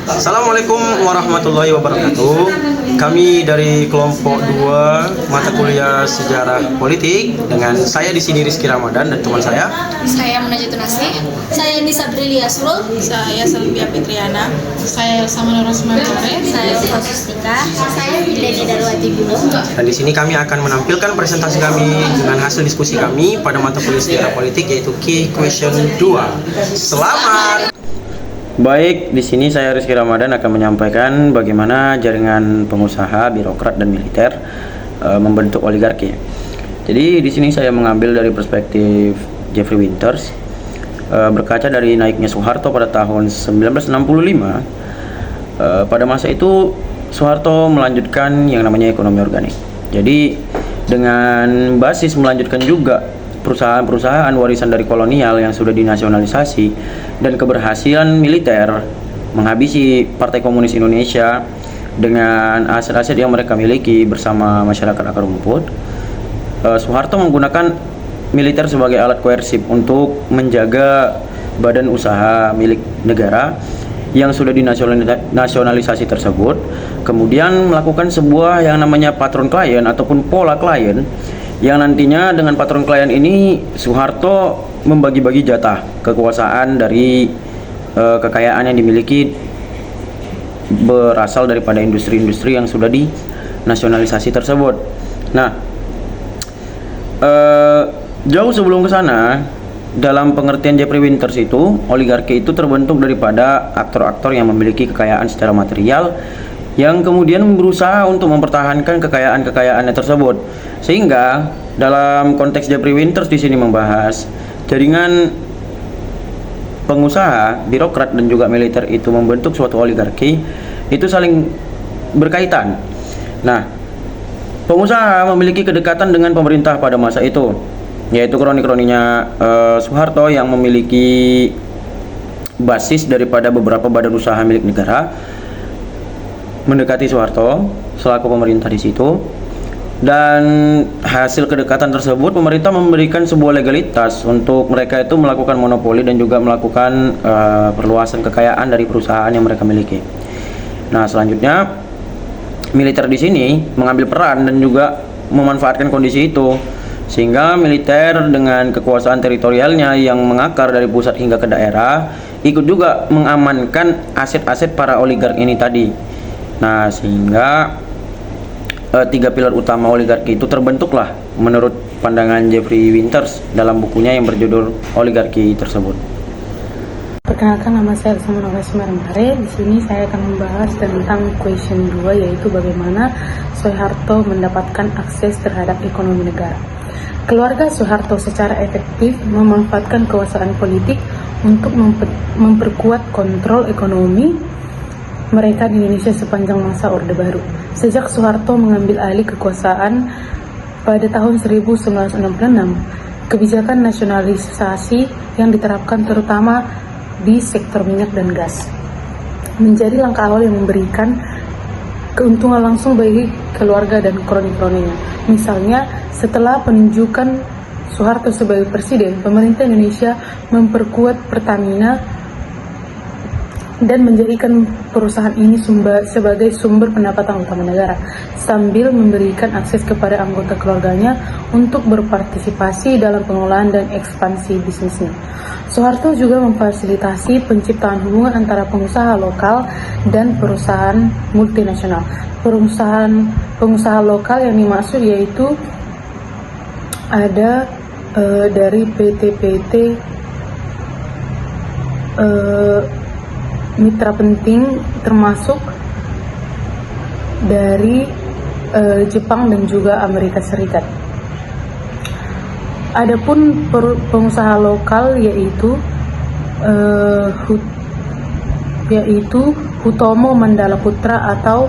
Assalamualaikum warahmatullahi wabarakatuh. Kami dari kelompok 2 mata kuliah Sejarah Politik dengan saya di sini Rizky Ramadan dan teman saya. Saya Munajatun Asih. Saya Nisa Brili Asrul. Saya Selvia Fitriana. Saya Samana Rosmane. Saya Fasustika. Saya Deni Darwati Bulu. Dan di sini kami akan menampilkan presentasi kami dengan hasil diskusi kami pada mata kuliah Sejarah Politik yaitu Key Question 2. Selamat. Baik, di sini saya Rizky Ramadan akan menyampaikan bagaimana jaringan pengusaha, birokrat dan militer membentuk oligarki. Jadi di sini saya mengambil dari perspektif Jeffrey Winters, berkaca dari naiknya Soeharto pada tahun 1965. Pada masa itu Soeharto melanjutkan yang namanya ekonomi organik. Jadi dengan basis melanjutkan juga perusahaan-perusahaan warisan dari kolonial yang sudah dinasionalisasi dan keberhasilan militer menghabisi Partai Komunis Indonesia dengan aset-aset yang mereka miliki bersama masyarakat akar rumput, Soeharto menggunakan militer sebagai alat koersif untuk menjaga badan usaha milik negara yang sudah dinasionalisasi tersebut, kemudian melakukan sebuah yang namanya patron klien ataupun pola klien, yang nantinya dengan patron klien ini Soeharto membagi-bagi jatah kekuasaan dari kekayaan yang dimiliki berasal daripada industri-industri yang sudah dinasionalisasi tersebut. Nah, jauh sebelum ke sana, dalam pengertian Jeffrey Winters itu, oligarki itu terbentuk daripada aktor-aktor yang memiliki kekayaan secara material yang kemudian berusaha untuk mempertahankan kekayaan-kekayaannya tersebut. Sehingga dalam konteks Jeffrey Winters di sini membahas jaringan pengusaha, birokrat dan juga militer itu membentuk suatu oligarki, itu saling berkaitan. Nah, pengusaha memiliki kedekatan dengan pemerintah pada masa itu, yaitu kroni-kroninya Soeharto yang memiliki basis daripada beberapa badan usaha milik negara mendekati Soeharto selaku pemerintah di situ, dan hasil kedekatan tersebut pemerintah memberikan sebuah legalitas untuk mereka itu melakukan monopoli dan juga melakukan perluasan kekayaan dari perusahaan yang mereka miliki. Nah, selanjutnya militer di sini mengambil peran dan juga memanfaatkan kondisi itu, sehingga militer dengan kekuasaan teritorialnya yang mengakar dari pusat hingga ke daerah ikut juga mengamankan aset-aset para oligark ini tadi. Nah, sehingga 3 pilar utama oligarki itu terbentuklah menurut pandangan Jeffrey Winters dalam bukunya yang berjudul Oligarki tersebut. Perkenalkan, nama saya Samana Rosmane. Di sini saya akan membahas tentang question 2, yaitu bagaimana Soeharto mendapatkan akses terhadap ekonomi negara. Keluarga Soeharto secara efektif memanfaatkan kekuasaan politik untuk memperkuat kontrol ekonomi mereka di Indonesia sepanjang masa Orde Baru. Sejak Soeharto mengambil alih kekuasaan pada tahun 1966, kebijakan nasionalisasi yang diterapkan terutama di sektor minyak dan gas menjadi langkah awal yang memberikan keuntungan langsung bagi keluarga dan kroni-kroninya. Misalnya, setelah penunjukan Soeharto sebagai presiden, pemerintah Indonesia memperkuat Pertamina dan menjadikan perusahaan ini sebagai sumber pendapatan utama negara, sambil memberikan akses kepada anggota keluarganya untuk berpartisipasi dalam pengelolaan dan ekspansi bisnisnya. Soeharto juga memfasilitasi penciptaan hubungan antara pengusaha lokal dan perusahaan multinasional. Pengusaha lokal yang dimaksud yaitu ada dari PT-PT mitra penting, termasuk dari Jepang dan juga Amerika Serikat. Adapun pengusaha lokal yaitu Hutomo Mandala Putra atau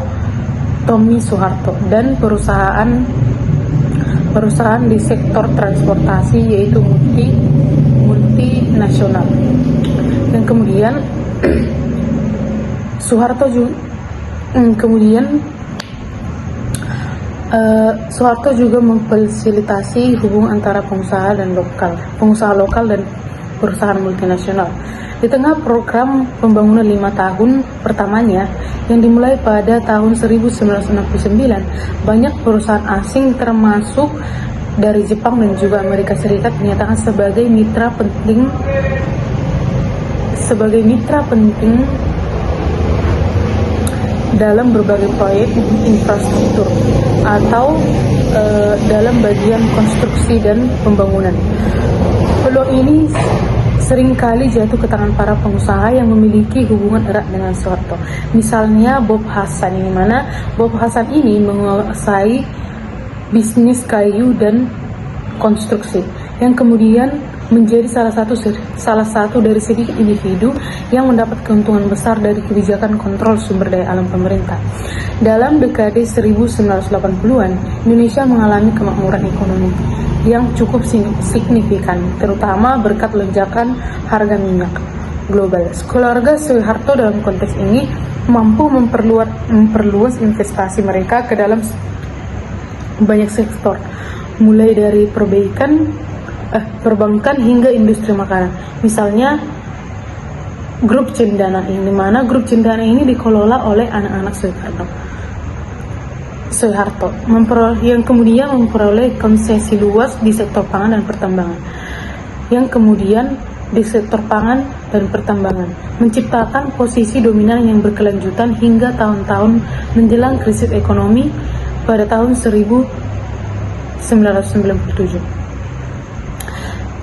Tommy Soeharto, dan perusahaan di sektor transportasi yaitu multinasional. Dan kemudian Soeharto juga memfasilitasi hubungan antara pengusaha lokal dan perusahaan multinasional. Di tengah program pembangunan 5 tahun pertamanya yang dimulai pada tahun 1969, banyak perusahaan asing termasuk dari Jepang dan juga Amerika Serikat dinyatakan sebagai mitra penting dalam berbagai proyek infrastruktur atau dalam bagian konstruksi dan pembangunan. Peluang ini seringkali jatuh ke tangan para pengusaha yang memiliki hubungan erat dengan Soeharto. Misalnya Bob Hasan, ini mana Bob Hasan ini menguasai bisnis kayu dan konstruksi yang kemudian menjadi salah satu dari sedikit individu yang mendapat keuntungan besar dari kebijakan kontrol sumber daya alam pemerintah. Dalam dekade 1980-an, Indonesia mengalami kemakmuran ekonomi yang cukup signifikan, terutama berkat lonjakan harga minyak global. Keluarga Soeharto dalam konteks ini mampu memperluas investasi mereka ke dalam banyak sektor, mulai dari perbankan hingga industri makanan. Misalnya Grup Cendana, yang dimana Grup Cendana ini dikelola oleh anak-anak Soeharto, yang kemudian memperoleh konsesi luas di sektor pangan dan pertambangan, yang kemudian di sektor pangan dan pertambangan menciptakan posisi dominan yang berkelanjutan hingga tahun-tahun menjelang krisis ekonomi pada tahun 1997.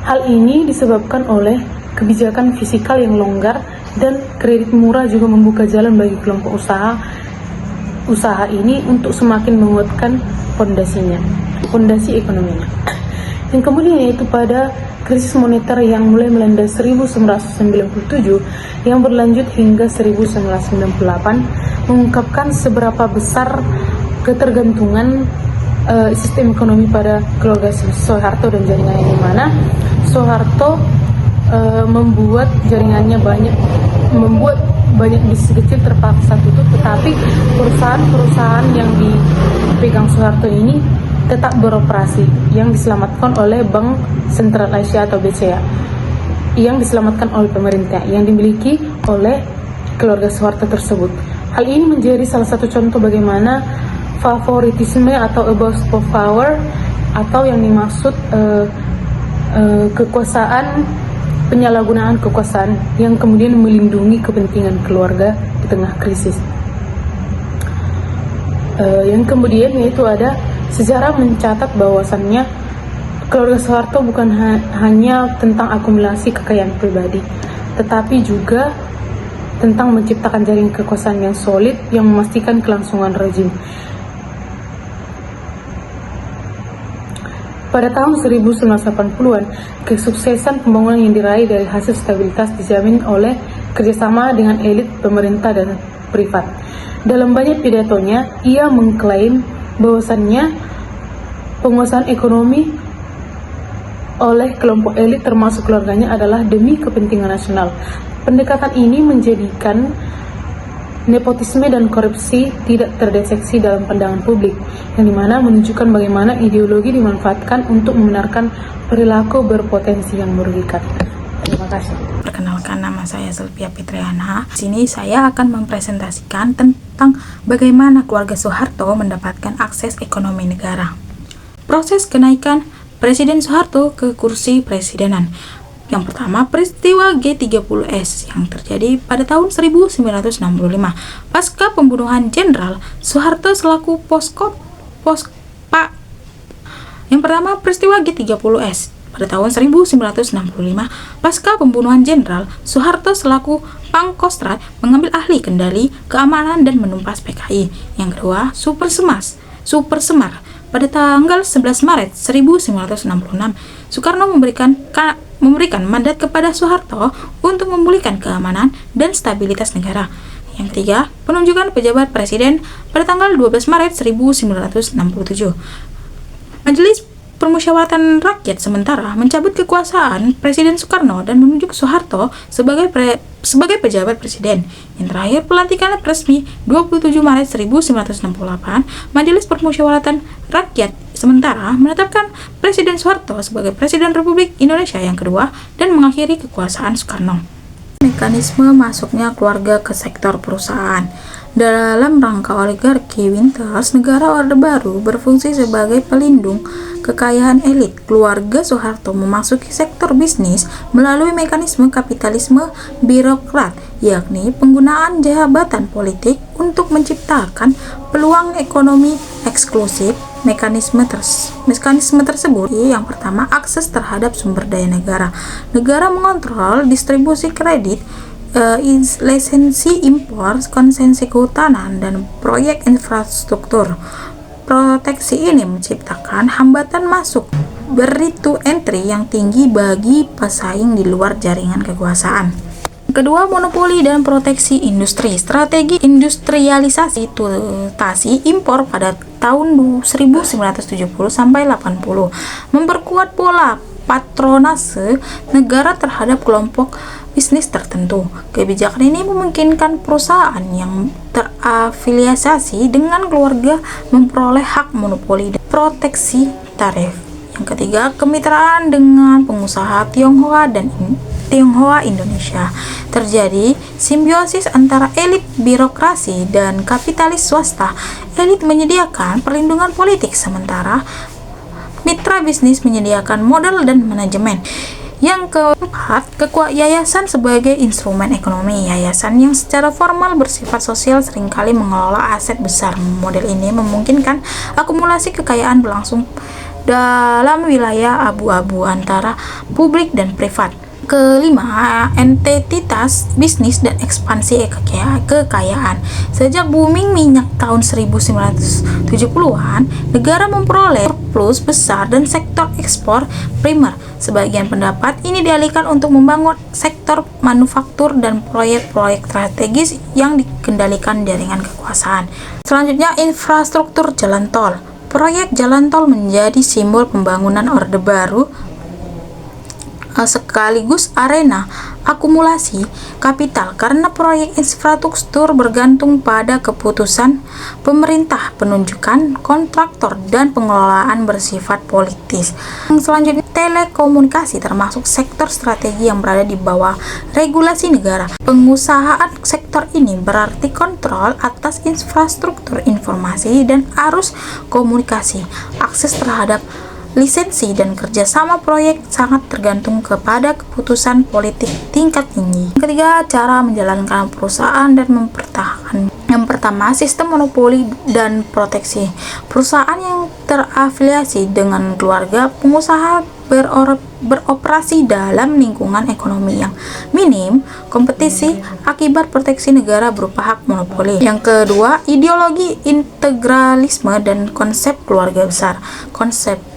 Hal ini disebabkan oleh kebijakan fiskal yang longgar dan kredit murah juga membuka jalan bagi kelompok usaha ini untuk semakin menguatkan fondasi ekonominya. Yang kemudian yaitu pada krisis moneter yang mulai melanda 1997 yang berlanjut hingga 1998 mengungkapkan seberapa besar ketergantungan sistem ekonomi pada keluarga Soeharto dan jaringannya, di mana Soeharto membuat banyak bisnis kecil terpaksa tutup, tetapi perusahaan-perusahaan yang dipegang Soeharto ini tetap beroperasi, yang diselamatkan oleh Bank Sentral Asia atau BCA, yang diselamatkan oleh pemerintah, yang dimiliki oleh keluarga Soeharto tersebut. Hal ini menjadi salah satu contoh bagaimana favoritisme atau abuse of power, atau yang dimaksud penyalahgunaan kekuasaan yang kemudian melindungi kepentingan keluarga di tengah krisis. Yang kemudian yaitu ada sejarah mencatat bahwasannya keluarga Soeharto bukan hanya tentang akumulasi kekayaan pribadi, tetapi juga tentang menciptakan jaring kekuasaan yang solid yang memastikan kelangsungan rezim. Pada tahun 1980-an, kesuksesan pembangunan yang diraih dari hasil stabilitas dijamin oleh kerjasama dengan elit pemerintah dan privat. Dalam banyak pidatonya, ia mengklaim bahwasannya penguasaan ekonomi oleh kelompok elit termasuk keluarganya adalah demi kepentingan nasional. Pendekatan ini menjadikan nepotisme dan korupsi tidak terdeteksi dalam pandangan publik, yang dimana menunjukkan bagaimana ideologi dimanfaatkan untuk membenarkan perilaku berpotensi yang merugikan. Terima kasih. Perkenalkan, nama saya Sylvia Fitriana. Di sini saya akan mempresentasikan tentang bagaimana keluarga Soeharto mendapatkan akses ekonomi negara. Proses kenaikan Presiden Soeharto ke kursi presidenan. Yang pertama, peristiwa G30S yang terjadi pada tahun 1965 pasca pembunuhan Jenderal Soeharto selaku Yang pertama, peristiwa G30S pada tahun 1965 pasca pembunuhan Jenderal Soeharto selaku Pangkostrat mengambil alih kendali keamanan dan menumpas PKI. Yang kedua, Super Semar pada tanggal 11 Maret 1966, Soekarno memberikan mandat kepada Soeharto untuk memulihkan keamanan dan stabilitas negara. Yang ketiga, penunjukan pejabat presiden pada tanggal 12 Maret 1967. Majelis Permusyawaratan Rakyat sementara mencabut kekuasaan Presiden Soekarno dan menunjuk Soeharto sebagai pejabat presiden. Yang terakhir, pelantikan resmi 27 Maret 1968, Majelis Permusyawaratan Rakyat sementara menetapkan Presiden Soeharto sebagai Presiden Republik Indonesia yang kedua dan mengakhiri kekuasaan Soekarno. Mekanisme masuknya keluarga ke sektor perusahaan. Dalam rangka oligarki Winters, negara Orde Baru berfungsi sebagai pelindung kekayaan elit. Keluarga Soeharto memasuki sektor bisnis melalui mekanisme kapitalisme birokrat, yakni penggunaan jabatan politik untuk menciptakan peluang ekonomi eksklusif. Mekanisme tersebut yang pertama, akses terhadap sumber daya negara. Negara mengontrol distribusi kredit, lisensi impor, konsesi kehutanan, dan proyek infrastruktur. Proteksi ini menciptakan hambatan masuk barrier to entry yang tinggi bagi pesaing di luar jaringan kekuasaan. Kedua, monopoli dan proteksi industri. Strategi industrialisasi tutasi impor pada tahun 1970 sampai 80 memperkuat pola patronase negara terhadap kelompok bisnis tertentu. Kebijakan ini memungkinkan perusahaan yang terafiliasi dengan keluarga memperoleh hak monopoli dan proteksi tarif. Yang ketiga, kemitraan dengan pengusaha Tionghoa Indonesia. Terjadi simbiosis antara elit birokrasi dan kapitalis swasta. Elit menyediakan perlindungan politik, sementara mitra bisnis menyediakan modal dan manajemen. Yang keempat, yayasan sebagai instrumen ekonomi. Yayasan yang secara formal bersifat sosial seringkali mengelola aset besar. Model ini memungkinkan akumulasi kekayaan berlangsung dalam wilayah abu-abu antara publik dan privat. Kelima, entitas bisnis dan ekspansi kekayaan. Sejak booming minyak tahun 1970-an, negara memperoleh surplus besar dan sektor ekspor primer. Sebagian pendapat ini dialihkan untuk membangun sektor manufaktur dan proyek-proyek strategis yang dikendalikan jaringan kekuasaan. Selanjutnya, infrastruktur jalan tol. Proyek jalan tol menjadi simbol pembangunan Orde Baru sekaligus arena akumulasi kapital karena proyek infrastruktur bergantung pada keputusan pemerintah, penunjukan kontraktor, dan pengelolaan bersifat politis. Selanjutnya, telekomunikasi termasuk sektor strategi yang berada di bawah regulasi negara. Pengusahaan sektor ini berarti kontrol atas infrastruktur informasi dan arus komunikasi. Akses terhadap lisensi dan kerjasama proyek sangat tergantung kepada keputusan politik tingkat tinggi. Ketiga, cara menjalankan perusahaan dan mempertahankan. Yang pertama, sistem monopoli dan proteksi. Perusahaan yang terafiliasi dengan keluarga pengusaha beroperasi dalam lingkungan ekonomi yang minim kompetisi akibat proteksi negara berupa hak monopoli. Yang kedua, ideologi integralisme dan konsep keluarga besar. Konsep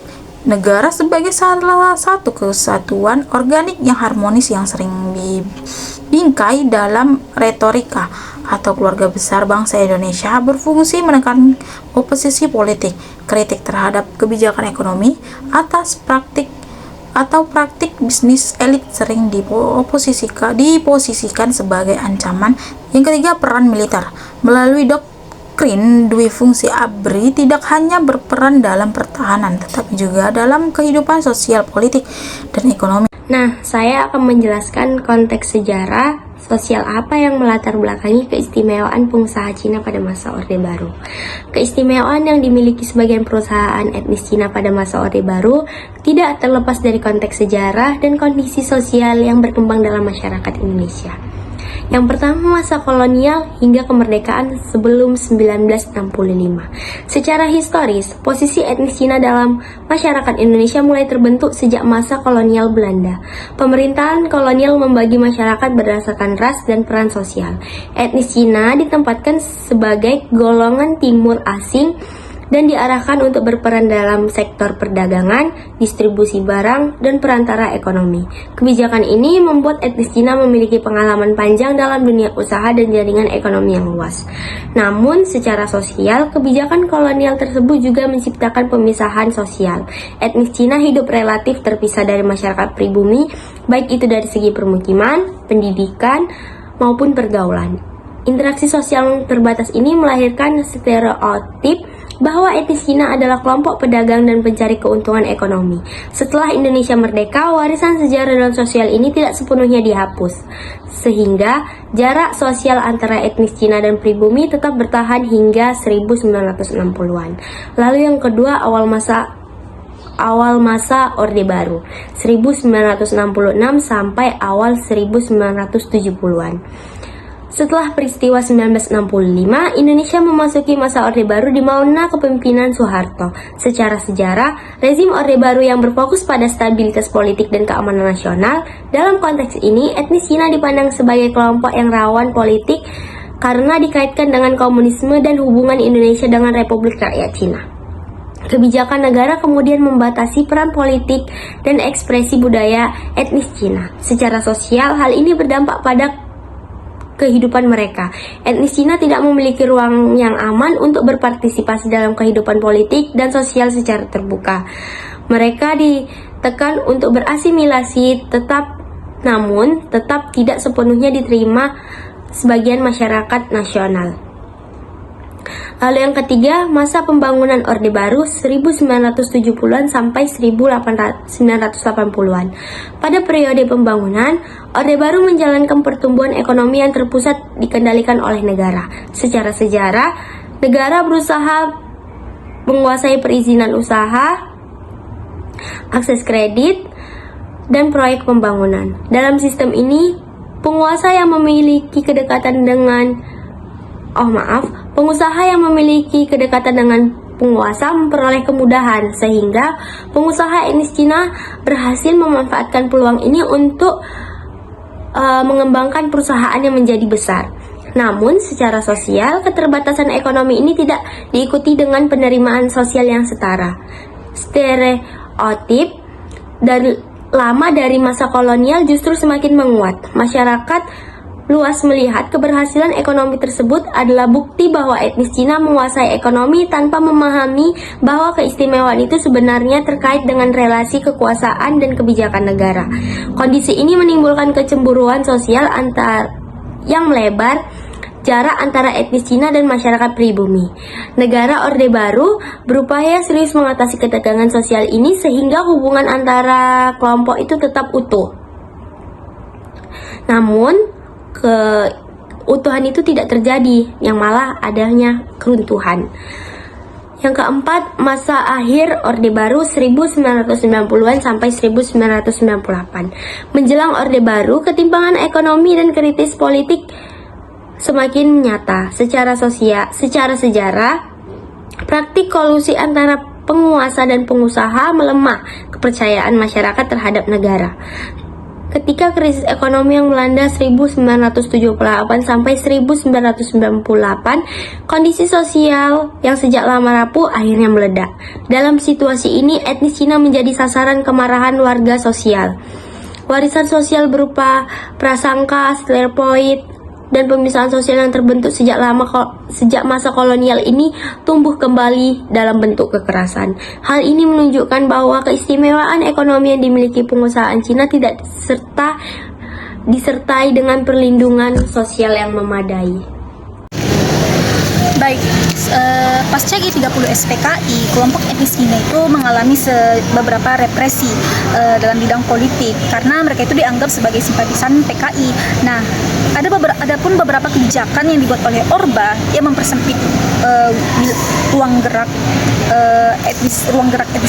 negara sebagai salah satu kesatuan organik yang harmonis yang sering dibingkai dalam retorika atau keluarga besar bangsa Indonesia berfungsi menekan oposisi politik, kritik terhadap kebijakan ekonomi atas praktik bisnis elit sering diposisikan sebagai ancaman. Yang ketiga, peran militer. Melalui doktrin dui fungsi ABRI tidak hanya berperan dalam pertahanan, tetapi juga dalam kehidupan sosial, politik, dan ekonomi. Nah, saya akan menjelaskan konteks sejarah sosial apa yang melatar belakangi keistimewaan pengusaha Cina pada masa Orde Baru. Keistimewaan yang dimiliki sebagian perusahaan etnis Cina pada masa Orde Baru tidak terlepas dari konteks sejarah dan kondisi sosial yang berkembang dalam masyarakat Indonesia. Yang pertama, masa kolonial hingga kemerdekaan sebelum 1965. Secara historis, posisi etnis Cina dalam masyarakat Indonesia mulai terbentuk sejak masa kolonial Belanda. Pemerintahan kolonial membagi masyarakat berdasarkan ras dan peran sosial. Etnis Cina ditempatkan sebagai golongan timur asing dan diarahkan untuk berperan dalam sektor perdagangan, distribusi barang, dan perantara ekonomi. Kebijakan ini membuat etnis Cina memiliki pengalaman panjang dalam dunia usaha dan jaringan ekonomi yang luas. Namun, secara sosial, kebijakan kolonial tersebut juga menciptakan pemisahan sosial. Etnis Cina hidup relatif terpisah dari masyarakat pribumi, baik itu dari segi permukiman, pendidikan, maupun pergaulan. Interaksi sosial terbatas ini melahirkan stereotip bahwa etnis Cina adalah kelompok pedagang dan pencari keuntungan ekonomi. Setelah Indonesia merdeka, warisan sejarah dan sosial ini tidak sepenuhnya dihapus, sehingga jarak sosial antara etnis Cina dan pribumi tetap bertahan hingga 1960-an. Lalu yang kedua, awal masa Orde Baru 1966 sampai awal 1970-an. Setelah peristiwa 1965, Indonesia memasuki masa Orde Baru di mana kepemimpinan Soeharto. Secara sejarah, rezim Orde Baru yang berfokus pada stabilitas politik dan keamanan nasional. Dalam konteks ini, etnis Cina dipandang sebagai kelompok yang rawan politik karena dikaitkan dengan komunisme dan hubungan Indonesia dengan Republik Rakyat Cina. Kebijakan negara kemudian membatasi peran politik dan ekspresi budaya etnis Cina. Secara sosial, hal ini berdampak pada kehidupan mereka. Etnis Cina tidak memiliki ruang yang aman untuk berpartisipasi dalam kehidupan politik dan sosial secara terbuka. Mereka ditekan untuk berasimilasi, namun tetap tidak sepenuhnya diterima sebagian masyarakat nasional. Lalu yang ketiga, masa pembangunan Orde Baru 1970-an sampai 1980-an. Pada periode pembangunan, Orde Baru menjalankan pertumbuhan ekonomi yang terpusat dikendalikan oleh negara. Secara sejarah, negara berusaha menguasai perizinan usaha, akses kredit, dan proyek pembangunan. Dalam sistem ini, pengusaha yang memiliki kedekatan dengan pengusaha yang memiliki kedekatan dengan penguasa memperoleh kemudahan, sehingga pengusaha etnis Cina berhasil memanfaatkan peluang ini untuk mengembangkan perusahaan yang menjadi besar. Namun, secara sosial, keterbatasan ekonomi ini tidak diikuti dengan penerimaan sosial yang setara. Stereotip dari masa kolonial justru semakin menguat. Masyarakat luas melihat keberhasilan ekonomi tersebut adalah bukti bahwa etnis Cina menguasai ekonomi tanpa memahami bahwa keistimewaan itu sebenarnya terkait dengan relasi kekuasaan dan kebijakan negara. Kondisi ini menimbulkan kecemburuan sosial yang melebar jarak antara etnis Cina dan masyarakat pribumi. Negara Orde Baru berupaya serius mengatasi ketegangan sosial ini sehingga hubungan antara kelompok itu tetap utuh. Namun, keutuhan itu tidak terjadi, yang malah adanya keruntuhan. Yang keempat, masa akhir Orde Baru 1990-an sampai 1998. Menjelang Orde Baru, ketimpangan ekonomi dan kritis politik semakin nyata. Secara sejarah, praktik kolusi antara penguasa dan pengusaha melemah kepercayaan masyarakat terhadap negara. Ketika krisis ekonomi yang melanda 1978 sampai 1998, kondisi sosial yang sejak lama rapuh akhirnya meledak. Dalam situasi ini, etnis Cina menjadi sasaran kemarahan warga sosial. Warisan sosial berupa prasangka, stereotip, dan pemisahan sosial yang terbentuk sejak masa kolonial ini tumbuh kembali dalam bentuk kekerasan. Hal ini menunjukkan bahwa keistimewaan ekonomi yang dimiliki pengusahaan Cina tidak disertai dengan perlindungan sosial yang memadai. Baik, pasca G30 SPKI, kelompok etnis Cina itu mengalami beberapa represi dalam bidang politik karena mereka itu dianggap sebagai simpatisan PKI. Nah, ada pun beberapa kebijakan yang dibuat oleh Orba yang mempersempit ruang gerak etnis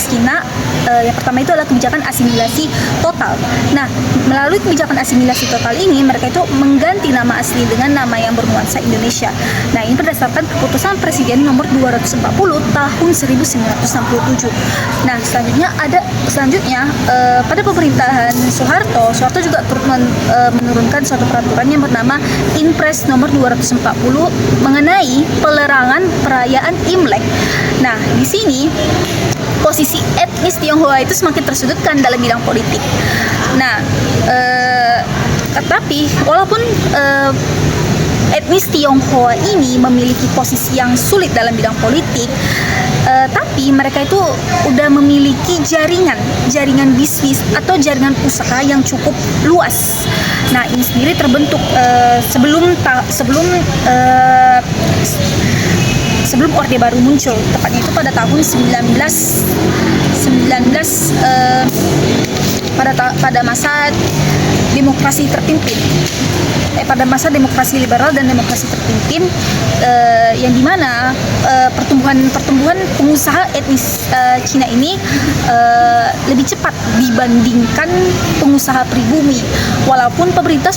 Cina. Yang pertama itu adalah kebijakan asimilasi total. Nah, melalui kebijakan asimilasi total ini, mereka itu mengganti nama asli dengan nama yang bernuansa Indonesia. Nah, ini berdasarkan keputusan Presiden nomor 240 tahun 1967. Nah, selanjutnya pada pemerintahan Soeharto juga turut menurunkan suatu peraturan yang bernama Inpres nomor 240 mengenai pelarangan perayaan Imlek. Nah, di sini posisi etnis Tionghoa itu semakin tersudutkan dalam bidang politik. Nah, tetapi walaupun etnis Tionghoa ini memiliki posisi yang sulit dalam bidang politik, tapi mereka itu udah memiliki jaringan bisnis atau jaringan usaha yang cukup luas. Nah, ini sendiri terbentuk sebelum sebelum Orde Baru muncul, tepatnya itu pada tahun 19 pada masa demokrasi terpimpin, pada masa demokrasi liberal dan demokrasi terpimpin, yang dimana pertumbuhan pengusaha etnis Cina ini lebih cepat dibandingkan pengusaha pribumi. Walaupun pemerintah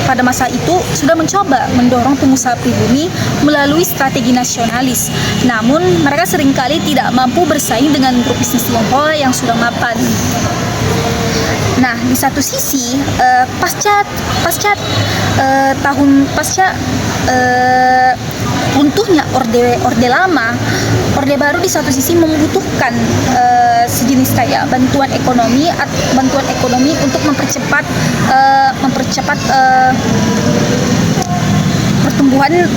pada masa itu sudah mencoba mendorong pengusaha pribumi melalui strategi nasionalis, namun mereka seringkali tidak mampu bersaing dengan grup bisnis Tionghoa yang sudah mapan. Nah, di satu sisi pasca runtuhnya Orde Lama, Orde Baru di satu sisi membutuhkan sejenis kayak bantuan ekonomi untuk mempercepat pertumbuhan,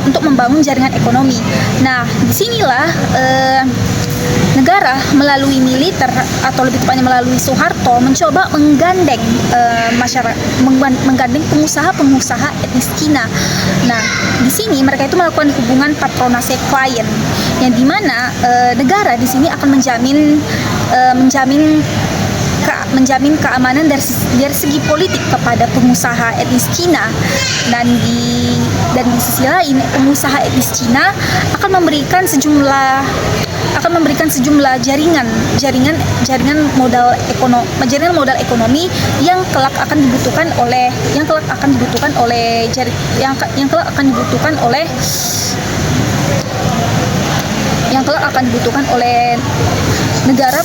untuk membangun jaringan ekonomi. Nah, disinilah negara melalui militer, atau lebih tepatnya melalui Soeharto, mencoba menggandeng menggandeng pengusaha etnis Cina. Nah, di sini mereka itu melakukan hubungan patronase klien, yang dimana negara di sini akan menjamin keamanan dari segi politik kepada pengusaha etnis Cina, dan di sisi lain pengusaha etnis Cina akan memberikan sejumlah jaringan modal ekonomi yang kelak akan dibutuhkan oleh negara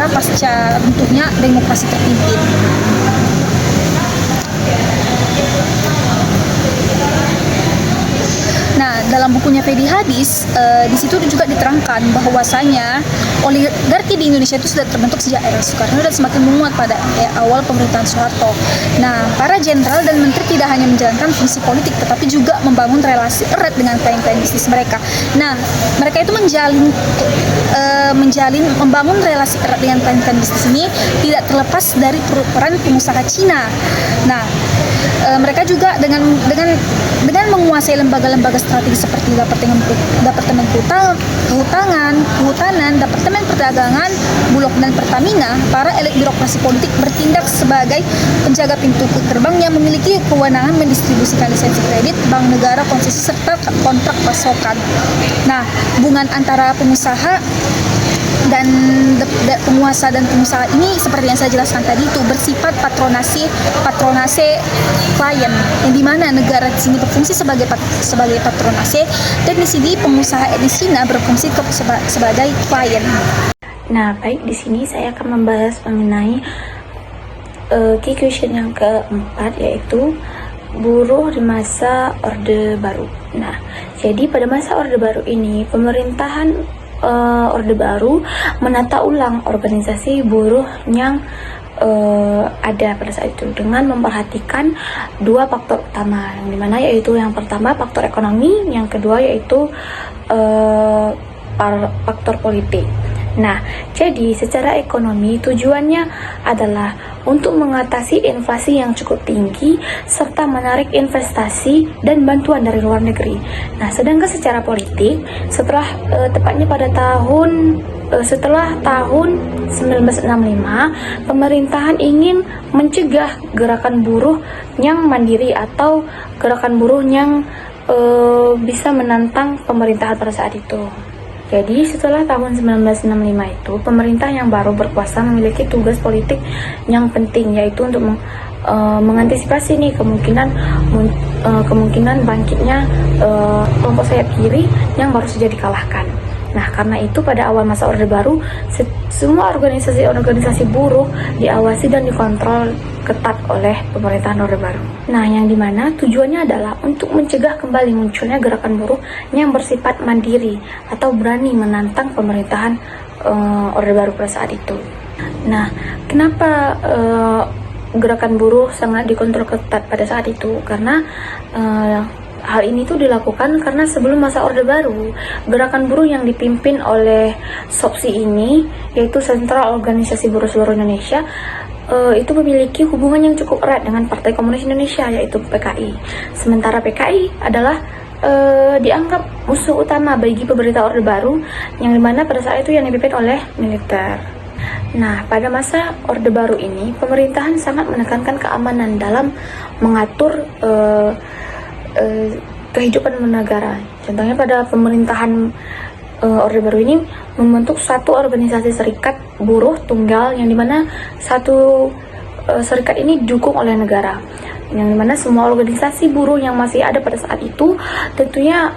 pasca runtuhnya demokrasi terpimpin. Nah, dalam bukunya Fedi Hadis, di situ juga diterangkan bahwasanya oligarki di Indonesia itu sudah terbentuk sejak era Soekarno dan semakin menguat pada awal pemerintahan Soeharto. Nah, para jenderal dan menteri tidak hanya menjalankan fungsi politik, tetapi juga membangun relasi erat dengan klien-klien bisnis mereka. Nah, mereka itu membangun relasi erat dengan klien-klien bisnis ini tidak terlepas dari peran pengusaha Cina. Nah, mereka juga dengan menguasai lembaga-lembaga strategi seperti Departemen Kehutanan, Departemen Perdagangan, Bulog dan Pertamina, para elit birokrasi politik bertindak sebagai penjaga pintu gerbang yang memiliki kewenangan mendistribusikan lisensi kredit, bank negara, konsesi serta kontrak pasokan. Nah, hubungan antara pengusaha dan penguasa ini seperti yang saya jelaskan tadi itu bersifat patronase klien, yang dimana negara di sini berfungsi sebagai patronase, dan di sini pengusaha etnis Cina berfungsi sebagai klien. Nah, baik, di sini saya akan membahas mengenai key question yang keempat, yaitu buruh di masa Orde Baru. Nah, jadi pada masa Orde Baru ini pemerintahan Orde Baru menata ulang organisasi buruh yang ada pada saat itu dengan memperhatikan dua faktor utama, yang dimana yaitu yang pertama faktor ekonomi, yang kedua yaitu faktor politik. Nah, jadi secara ekonomi tujuannya adalah untuk mengatasi inflasi yang cukup tinggi serta menarik investasi dan bantuan dari luar negeri. Nah, sedangkan secara politik setelah tahun 1965, pemerintahan ingin mencegah gerakan buruh yang mandiri atau gerakan buruh yang bisa menantang pemerintahan pada saat itu. Jadi setelah tahun 1965 itu, pemerintah yang baru berkuasa memiliki tugas politik yang penting, yaitu untuk mengantisipasi nih kemungkinan bangkitnya kelompok sayap kiri yang baru saja dikalahkan. Nah, karena itu pada awal masa Orde Baru, semua organisasi buruh diawasi dan dikontrol ketat oleh pemerintahan Orde Baru. Nah, yang dimana tujuannya adalah untuk mencegah kembali munculnya gerakan buruh yang bersifat mandiri atau berani menantang pemerintahan Orde Baru pada saat itu. Nah, kenapa gerakan buruh sangat dikontrol ketat pada saat itu? Karena hal ini tuh dilakukan karena sebelum masa Orde Baru, gerakan buruh yang dipimpin oleh SOPSI ini, yaitu Sentral Organisasi Buruh Seluruh Indonesia, itu memiliki hubungan yang cukup erat dengan Partai Komunis Indonesia, yaitu PKI. Sementara PKI adalah dianggap musuh utama bagi pemerintah Orde Baru, yang dimana pada saat itu yang dipimpin oleh militer. Nah, pada masa Orde Baru ini, pemerintahan sangat menekankan keamanan dalam mengatur kehidupan bernegara. Contohnya pada pemerintahan Orde Baru ini membentuk satu organisasi serikat buruh tunggal, yang dimana satu serikat ini didukung oleh negara, yang dimana semua organisasi buruh yang masih ada pada saat itu tentunya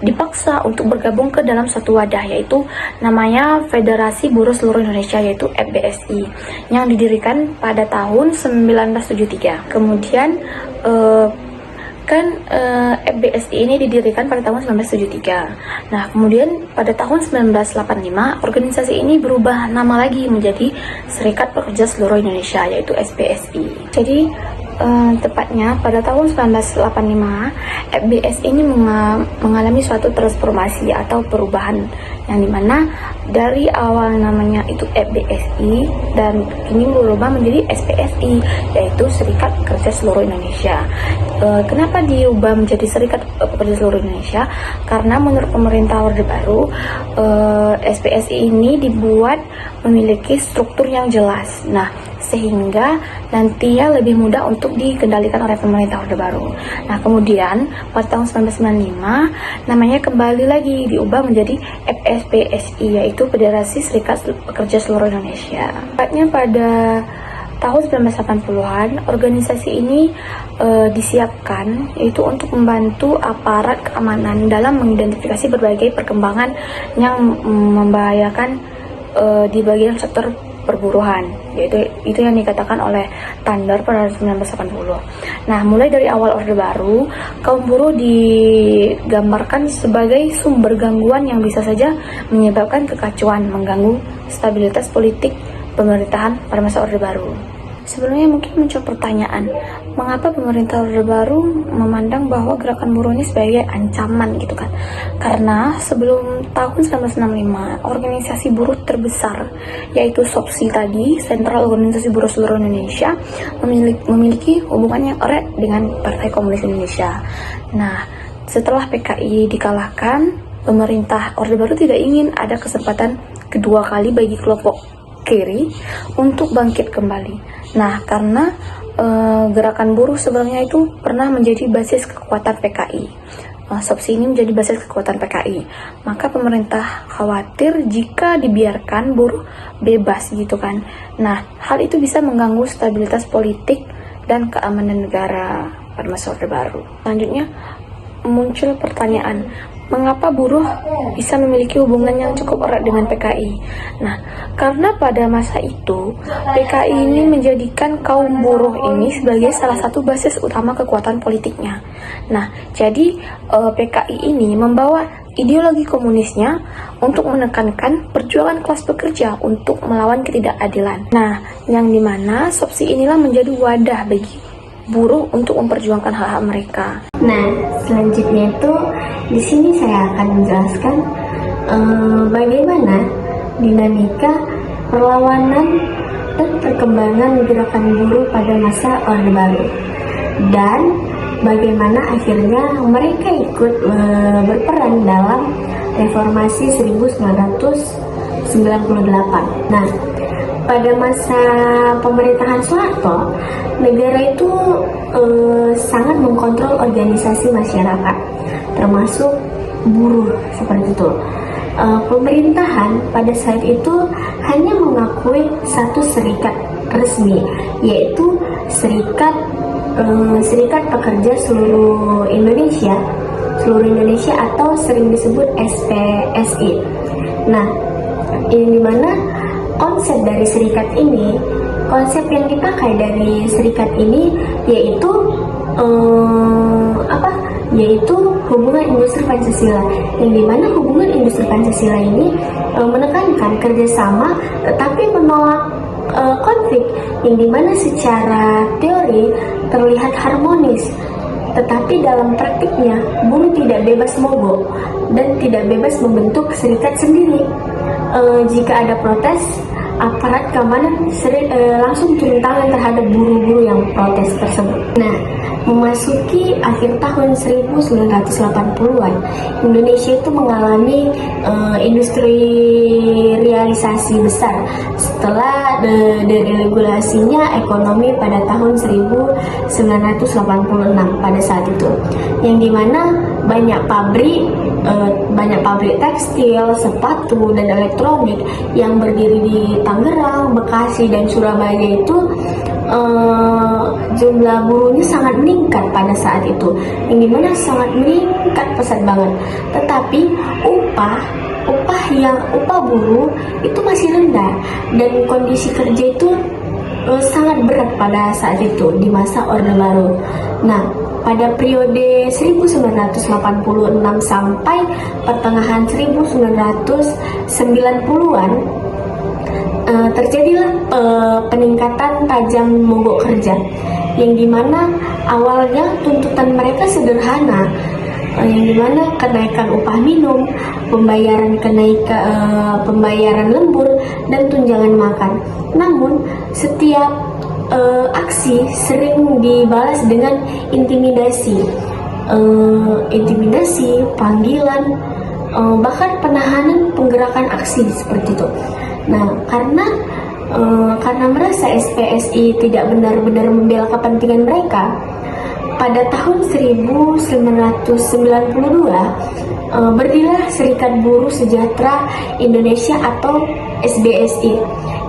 dipaksa untuk bergabung ke dalam satu wadah, yaitu namanya Federasi Buruh Seluruh Indonesia, yaitu FBSI, yang didirikan pada tahun 1973. Kemudian FBSI ini didirikan pada tahun 1973. Nah, kemudian pada tahun 1985 organisasi ini berubah nama lagi menjadi Serikat Pekerja Seluruh Indonesia, yaitu SPSI. Jadi tepatnya pada tahun 1985 FBS ini mengalami suatu transformasi atau perubahan, yang dimana dari awal namanya itu FBSI dan kini berubah menjadi SPSI, yaitu Serikat Pekerja Seluruh Indonesia. Kenapa diubah menjadi Serikat Pekerja Seluruh Indonesia? Karena menurut pemerintah Orde Baru, SPSI ini dibuat memiliki struktur yang jelas. Nah, sehingga nantinya lebih mudah untuk dikendalikan oleh pemerintah Orde Baru. Nah, kemudian pada tahun 1995 namanya kembali lagi diubah menjadi FSPSI, yaitu Federasi Serikat Pekerja Seluruh Indonesia. Tepatnya pada tahun 1980-an organisasi ini disiapkan yaitu untuk membantu aparat keamanan dalam mengidentifikasi berbagai perkembangan yang membahayakan di bagian sektor perburuhan, yaitu itu yang dikatakan oleh Thunder pada 1980. Nah, mulai dari awal Orde Baru, kaum buruh digambarkan sebagai sumber gangguan yang bisa saja menyebabkan kekacauan, mengganggu stabilitas politik pemerintahan pada masa Orde Baru. Sebelumnya mungkin muncul pertanyaan, mengapa pemerintah Orde Baru memandang bahwa gerakan buruh ini sebagai ancaman gitu kan? Karena sebelum tahun 1965, organisasi buruh terbesar yaitu SOPSI tadi, Sentral Organisasi Buruh Seluruh Indonesia, memiliki hubungan yang erat dengan Partai Komunis Indonesia. Nah, setelah PKI dikalahkan, pemerintah Orde Baru tidak ingin ada kesempatan kedua kali bagi kelompok kiri untuk bangkit kembali. Nah, karena gerakan buruh sebelumnya itu pernah menjadi basis kekuatan PKI. SOPSI ini menjadi basis kekuatan PKI. Maka pemerintah khawatir jika dibiarkan buruh bebas gitu kan. Nah, hal itu bisa mengganggu stabilitas politik dan keamanan negara pada masa Orde Baru. Selanjutnya muncul pertanyaan, mengapa buruh bisa memiliki hubungan yang cukup erat dengan PKI? Nah, karena pada masa itu PKI ini menjadikan kaum buruh ini sebagai salah satu basis utama kekuatan politiknya. Nah, jadi PKI ini membawa ideologi komunisnya untuk menekankan perjuangan kelas pekerja untuk melawan ketidakadilan. Nah, yang dimana SOPSI inilah menjadi wadah bagi buruh untuk memperjuangkan hak-hak mereka. Nah, selanjutnya itu di sini saya akan menjelaskan bagaimana dinamika perlawanan dan perkembangan gerakan buruh pada masa Orde Baru, dan bagaimana akhirnya mereka ikut berperan dalam reformasi 1998. Nah, pada masa pemerintahan Soeharto, negara itu sangat mengkontrol organisasi masyarakat, termasuk buruh seperti itu. Pemerintahan pada saat itu hanya mengakui satu serikat resmi, yaitu Serikat Pekerja Seluruh Indonesia atau sering disebut SPSI. Nah, ini dimana konsep dari serikat ini, konsep yang dipakai dari serikat ini yaitu yaitu hubungan industri Pancasila, yang dimana hubungan industri Pancasila ini menekankan kerjasama tetapi menolak konflik, yang dimana secara teori terlihat harmonis, tetapi dalam praktiknya buruh tidak bebas mogok dan tidak bebas membentuk serikat sendiri. Jika ada protes, aparat keamanan langsung turun tangan terhadap buruh-buruh yang protes tersebut. Nah, memasuki akhir tahun 1980-an, Indonesia itu mengalami industrialisasi besar setelah deregulasinya ekonomi pada tahun 1986 pada saat itu, yang dimana banyak pabrik tekstil, sepatu, dan elektronik yang berdiri di Tangerang, Bekasi, dan Surabaya itu jumlah buruhnya sangat meningkat pada saat itu, yang dimana sangat meningkat pesat banget. Tetapi upah buruh itu masih rendah, dan kondisi kerja itu sangat berat pada saat itu di masa Orde Baru. Nah, pada periode 1986 sampai pertengahan 1990-an terjadilah peningkatan tajam mogok kerja, yang dimana awalnya tuntutan mereka sederhana, yang dimana kenaikan upah minimum, pembayaran lembur, dan tunjangan makan. Namun setiap aksi sering dibalas dengan intimidasi, panggilan, bahkan penahanan penggerakan aksi seperti itu. Nah, karena merasa SPSI tidak benar-benar membela kepentingan mereka, pada tahun 1992 berdirilah Serikat Buruh Sejahtera Indonesia atau SBSI,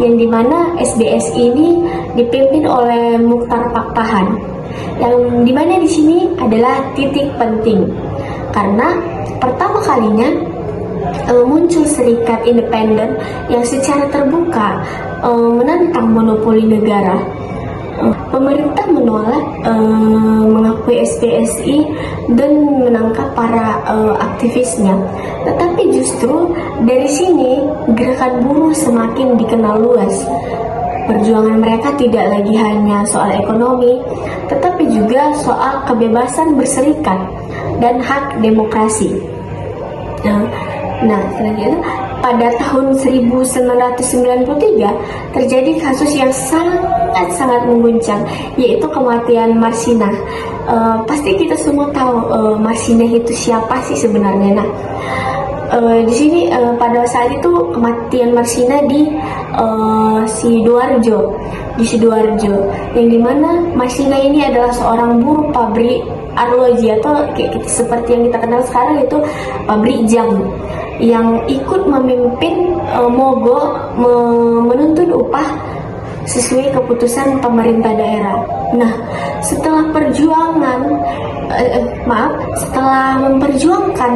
yang dimana SBSI ini dipimpin oleh Muchtar Pakpahan, yang dimana di sini adalah titik penting karena pertama kalinya muncul serikat independen yang secara terbuka menentang monopoli negara. Pemerintah menolak mengakui SPSI dan menangkap para aktivisnya. Tetapi justru dari sini gerakan buruh semakin dikenal luas. Perjuangan mereka tidak lagi hanya soal ekonomi, tetapi juga soal kebebasan berserikat dan hak demokrasi. Nah, selanjutnya pada tahun 1993 terjadi kasus yang sangat mengguncang, yaitu kematian Marsina. Pasti kita semua tahu Marsina itu siapa sih sebenarnya. Nah, di sini pada saat itu kematian Marsina di Sidoarjo, yang dimana Marsina ini adalah seorang buruh pabrik arloji atau seperti yang kita kenal sekarang itu pabrik jam, yang ikut memimpin mogok menuntut upah sesuai keputusan pemerintah daerah. Nah, setelah memperjuangkan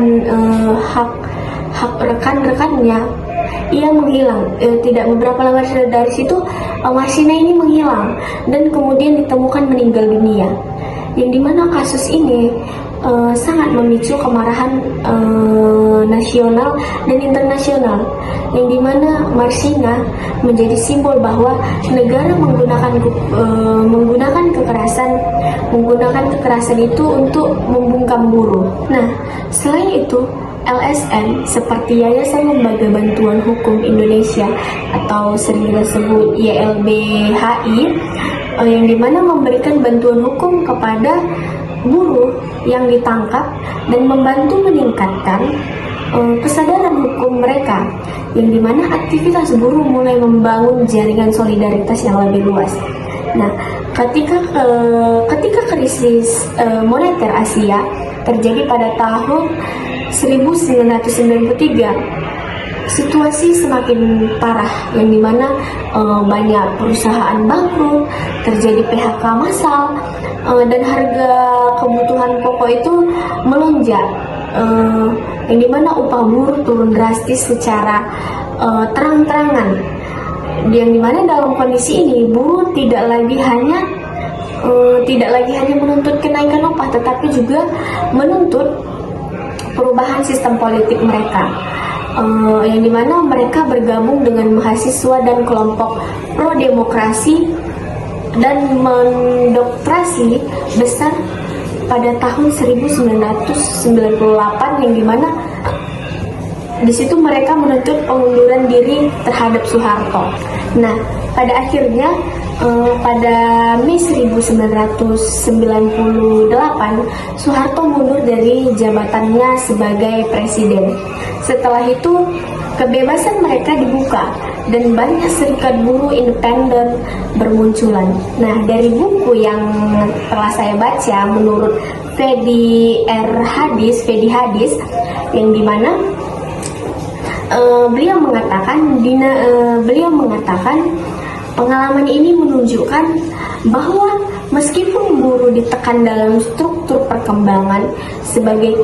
hak rekan-rekannya, ia menghilang. Tidak beberapa lama dari situ, Marsina ini menghilang dan kemudian ditemukan meninggal dunia. Yang dimana kasus ini sangat memicu kemarahan nasional dan internasional, yang dimana Marsina menjadi simbol bahwa negara menggunakan kekerasan itu untuk membungkam buruh. Nah, selain itu LSM seperti Yayasan Lembaga Bantuan Hukum Indonesia atau sering disebut YLBHI, yang dimana memberikan bantuan hukum kepada buruh yang ditangkap dan membantu meningkatkan kesadaran hukum mereka, yang dimana aktivitas buruh mulai membangun jaringan solidaritas yang lebih luas. Nah, ketika krisis moneter Asia terjadi pada tahun 1993, situasi semakin parah, yang dimana banyak perusahaan bangkrut, terjadi PHK massal, dan harga kebutuhan pokok itu melonjak, yang dimana upah buruh turun drastis secara terang-terangan, yang dimana dalam kondisi ini buruh tidak lagi hanya menuntut kenaikan upah, tetapi juga menuntut perubahan sistem politik mereka, yang dimana mereka bergabung dengan mahasiswa dan kelompok pro demokrasi dan mendoktrasi besar pada tahun 1998, yang dimana di situ mereka menuntut pengunduran diri terhadap Soeharto. Nah, pada akhirnya pada Mei 1998 Soeharto mundur dari jabatannya sebagai presiden. Setelah itu kebebasan mereka dibuka dan banyak serikat buruh independen bermunculan. Nah, dari buku yang telah saya baca menurut Fedi Hadis yang dimana beliau mengatakan pengalaman ini menunjukkan bahwa meskipun buruh ditekan dalam struktur perkembangan sebagai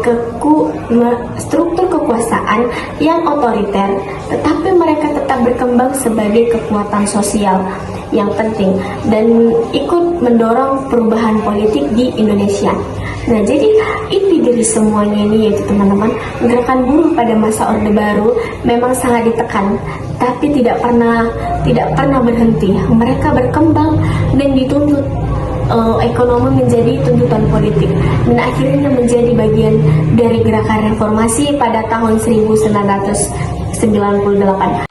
struktur kekuasaan yang otoriter, tetapi mereka tetap berkembang sebagai kekuatan sosial yang penting dan ikut mendorong perubahan politik di Indonesia. Nah, jadi inti dari semuanya ini yaitu teman-teman, gerakan buruh pada masa Orde Baru memang sangat ditekan, tapi tidak pernah berhenti. Mereka berkembang dan dituntut ekonomi menjadi tuntutan politik dan akhirnya menjadi bagian dari gerakan reformasi pada tahun 1998.